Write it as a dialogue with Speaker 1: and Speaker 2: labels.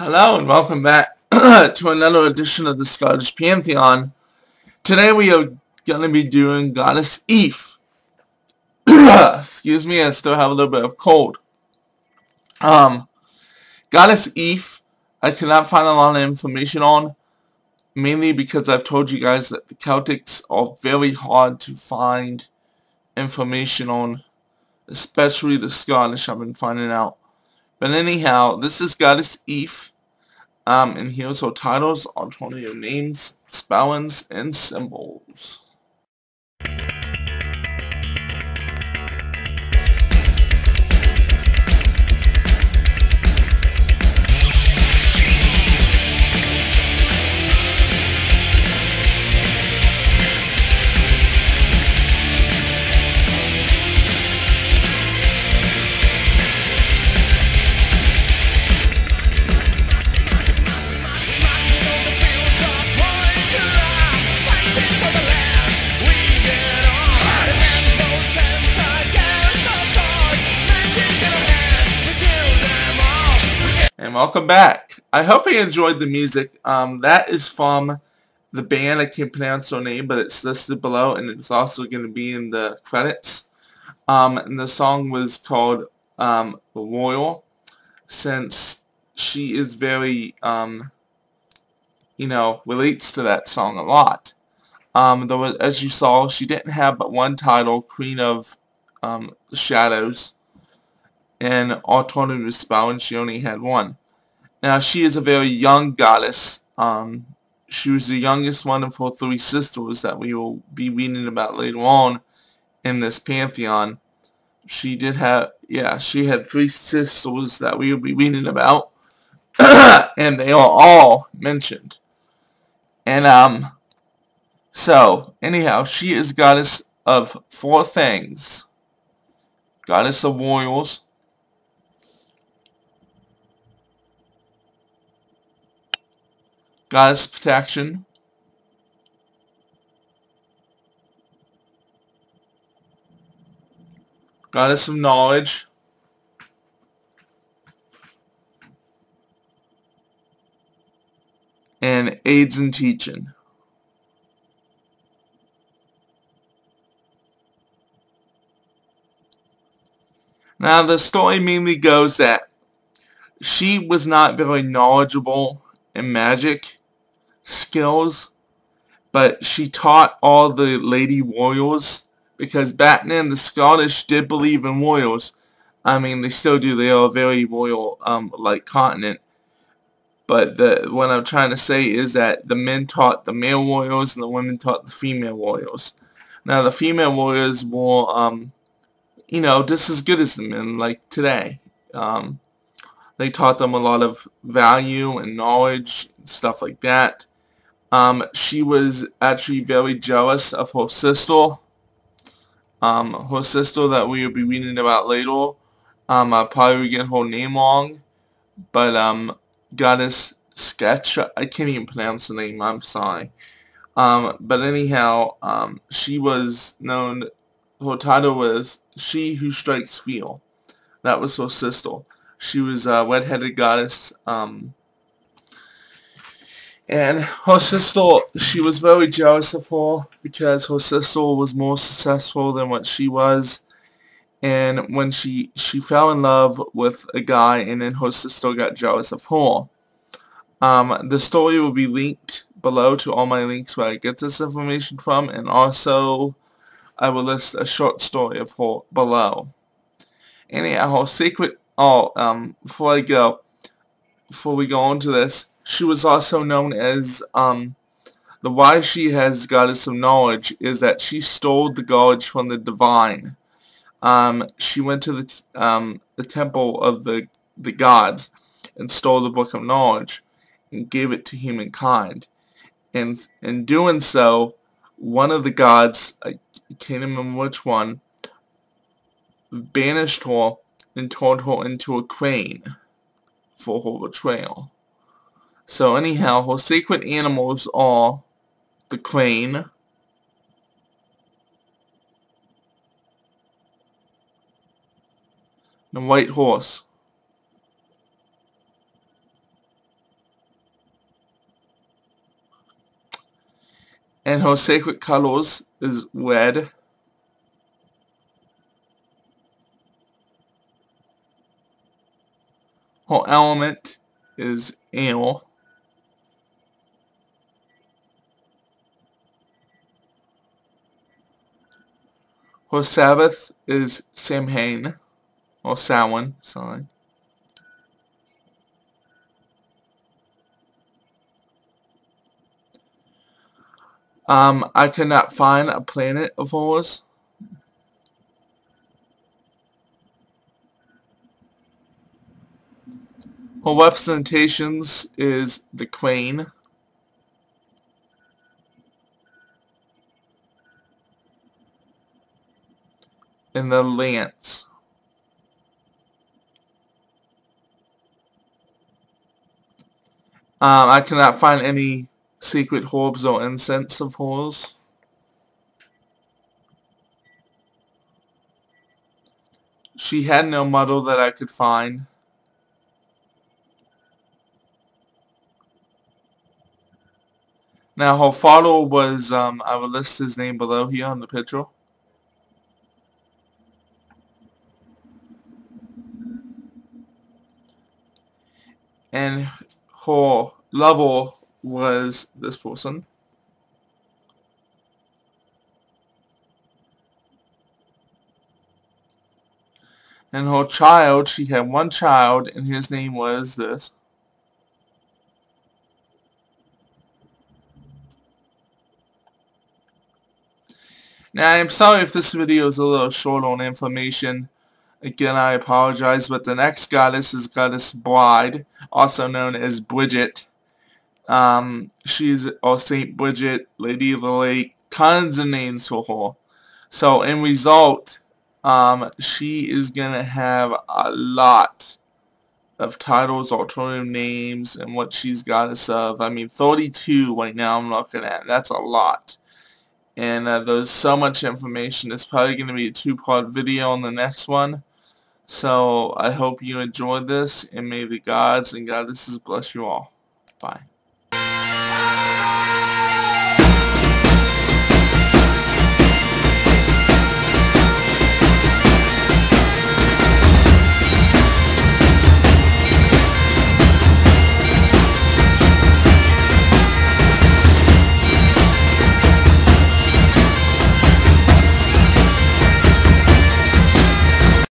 Speaker 1: Hello and welcome back to another edition of the Celtic Pantheon. Today we are going to be doing Goddess Aife. Excuse me, I still have a little bit of cold. Goddess Aife, I cannot find a lot of information on, mainly because I've told you guys that the Celtics are very hard to find information on, especially the Scottish I've been finding out. But anyhow, this is Goddess Aife. And here's her titles, alternative names, spellings, and symbols. And welcome back. I hope you enjoyed the music. That is from the band. I can't pronounce their name, but it's listed below, and it's also going to be in the credits. And the song was called Royal, since she is very, relates to that song a lot. There was, as you saw, she didn't have but one title, Queen of the Shadows, and alternative spell, and she only had one. Now, she is a very young goddess. She was the youngest one of her three sisters that we will be reading about later on in this pantheon. She did have, she had three sisters that we will be reading about, and they are all mentioned. And, so, anyhow, she is goddess of four things. Goddess of warriors, goddess protection, goddess of knowledge, and aids in teaching. Now, the story mainly goes that she was not very knowledgeable in magic skills, but she taught all the lady warriors, because back then the Scottish did believe in warriors. I mean, they still do. They are a very royal like continent. But what I'm trying to say is that the men taught the male warriors and the women taught the female warriors. Now, the female warriors were just as good as the men, like today. They taught them a lot of value and knowledge, stuff like that. She was actually very jealous of her sister. Her sister that we will be reading about later. I'll probably get her name wrong. But, Goddess Scathach, I can't even pronounce the name, I'm sorry. But anyhow, she was known, her title was She Who Strikes Fear. That was her sister. She was a red-headed goddess, and her sister, she was very jealous of her because her sister was more successful than what she was. And when she fell in love with a guy, and then her sister got jealous of her. The story will be linked below to all my links where I get this information from, and also I will list a short story of her below. Anyhow, her secret, before we go on to this, she was also known as, the why she has goddess of knowledge is that she stole the knowledge from the divine. She went to the temple of the gods and stole the book of knowledge and gave it to humankind. And in doing so, one of the gods, I can't remember which one, banished her and turned her into a crane for her betrayal. So anyhow, her sacred animals are the crane, the white horse. And her sacred colors is red. Her element is air. Her Sabbath is Samhain, or Samhain, sorry. I cannot find a planet of hers. Her representations is the crane and the lance. I cannot find any secret herbs or incense of hers. She had no mother that I could find. Now her father was, I will list his name below here on the picture. And her lover was this person. And her child, she had one child, and his name was this. Now, I'm sorry if this video is a little short on information. Again, I apologize, but the next goddess is Goddess Bride, also known as Bridget. She's Saint Bridget, Lady of the Lake, tons of names for her. So, in result, she is going to have a lot of titles, alternative names, and what she's goddess of. I mean, 32 right now I'm looking at. That's a lot. And there's so much information. It's probably going to be a 2-part video on the next one. So I hope you enjoyed this, and may the gods and goddesses bless you all. Bye.